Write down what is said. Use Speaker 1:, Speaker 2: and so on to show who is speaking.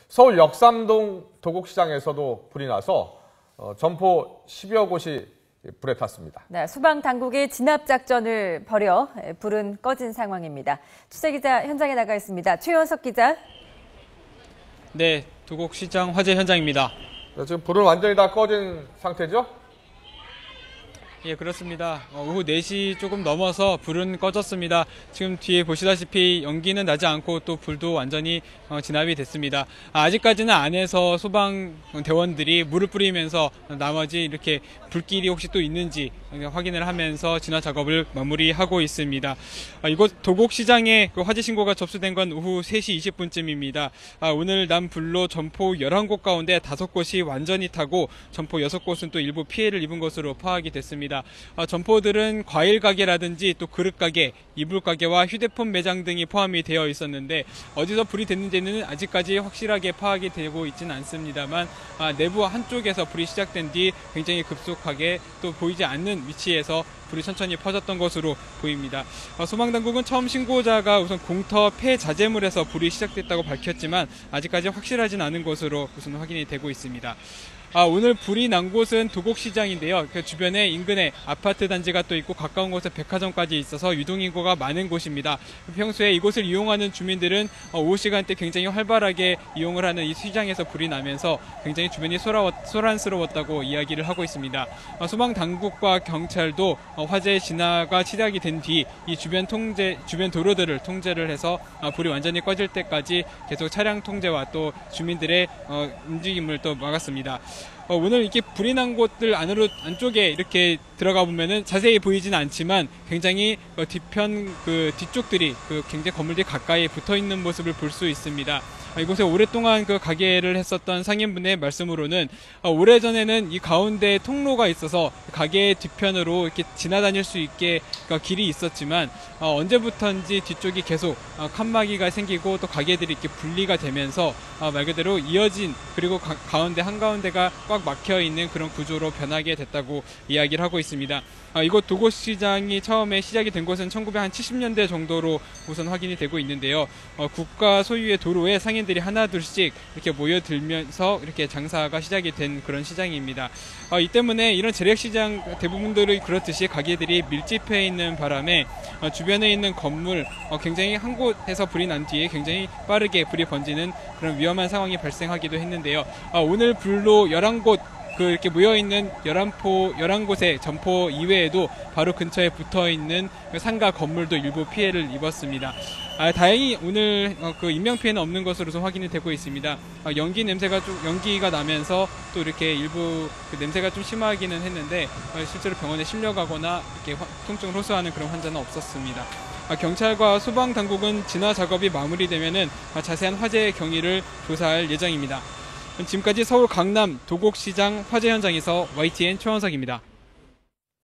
Speaker 1: 서울 역삼동 도곡시장에서도 불이 나서 점포 10여 곳이 불에 탔습니다.
Speaker 2: 네, 소방당국이 진압작전을 벌여 불은 꺼진 상황입니다. 취재기자 현장에 나가 있습니다. 최현석 기자.
Speaker 3: 네, 도곡시장 화재 현장입니다.
Speaker 1: 지금 불은 완전히 다 꺼진 상태죠?
Speaker 3: 예, 그렇습니다. 오후 4시 조금 넘어서 불은 꺼졌습니다. 지금 뒤에 보시다시피 연기는 나지 않고 또 불도 완전히 진압이 됐습니다. 아직까지는 안에서 소방대원들이 물을 뿌리면서 나머지 이렇게 불길이 혹시 또 있는지 확인을 하면서 진화 작업을 마무리하고 있습니다. 이곳 도곡시장에 화재 신고가 접수된 건 오후 3시 20분쯤입니다. 오늘 난 불로 점포 11곳 가운데 5곳이 완전히 타고 점포 6곳은 또 일부 피해를 입은 것으로 파악이 됐습니다. 점포들은 과일 가게라든지 또 그릇 가게, 이불 가게와 휴대폰 매장 등이 포함이 되어 있었는데 어디서 불이 됐는지는 아직까지 확실하게 파악이 되고 있지는 않습니다만 내부 한쪽에서 불이 시작된 뒤 굉장히 급속하게 또 보이지 않는 위치에서 불이 천천히 퍼졌던 것으로 보입니다. 소방당국은 처음 신고자가 우선 공터 폐자재물에서 불이 시작됐다고 밝혔지만 아직까지 확실하진 않은 것으로 우선 확인이 되고 있습니다. 오늘 불이 난 곳은 도곡시장인데요. 그 주변에 인근에 아파트 단지가 또 있고 가까운 곳에 백화점까지 있어서 유동인구가 많은 곳입니다. 평소에 이곳을 이용하는 주민들은 오후 시간대 굉장히 활발하게 이용을 하는 이 시장에서 불이 나면서 굉장히 주변이 소란스러웠다고 이야기를 하고 있습니다. 소방당국과 경찰도 화재 진화가 시작이 된 뒤 이 주변 도로들을 통제를 해서 불이 완전히 꺼질 때까지 계속 차량 통제와 또 주민들의 움직임을 또 막았습니다. 오늘 이렇게 불이 난 곳들 안쪽에 이렇게 들어가 보면은 자세히 보이지는 않지만 굉장히 뒤쪽들이 굉장히 건물들이 가까이 붙어 있는 모습을 볼 수 있습니다. 이곳에 오랫동안 가게를 했었던 상인분의 말씀으로는 오래전에는 이 가운데 통로가 있어서 가게 뒤편으로 이렇게 지나다닐 수 있게 길이 있었지만 언제부턴지 뒤쪽이 계속 칸막이가 생기고 또 가게들이 이렇게 분리가 되면서 말 그대로 이어진 그리고 가운데 한가운데가 꽉 막혀 있는 그런 구조로 변하게 됐다고 이야기를 하고 있습니다. 이곳 도곡시장이 처음에 시작이 된 것은 1970년대 정도로 우선 확인이 되고 있는데요. 국가 소유의 도로에 상인들이 하나둘씩 이렇게 모여들면서 이렇게 장사가 시작이 된 그런 시장입니다. 이 때문에 이런 재래시장 대부분들이 그렇듯이 가게들이 밀집해 있는 바람에 주변에 있는 건물 굉장히 한 곳에서 불이 난 뒤에 굉장히 빠르게 불이 번지는 그런 위험한 상황이 발생하기도 했는데요. 오늘 불로 11곳 이렇게 모여있는 11곳의 점포 이외에도 바로 근처에 붙어있는 상가 건물도 일부 피해를 입었습니다. 다행히 오늘 인명피해는 없는 것으로 좀 확인이 되고 있습니다. 연기가 나면서 또 이렇게 일부 냄새가 좀 심하기는 했는데 실제로 병원에 실려가거나 이렇게 통증을 호소하는 그런 환자는 없었습니다. 경찰과 소방당국은 진화 작업이 마무리되면은 자세한 화재 경위를 조사할 예정입니다. 지금까지 서울 강남 도곡시장 화재 현장에서 YTN 최원석입니다.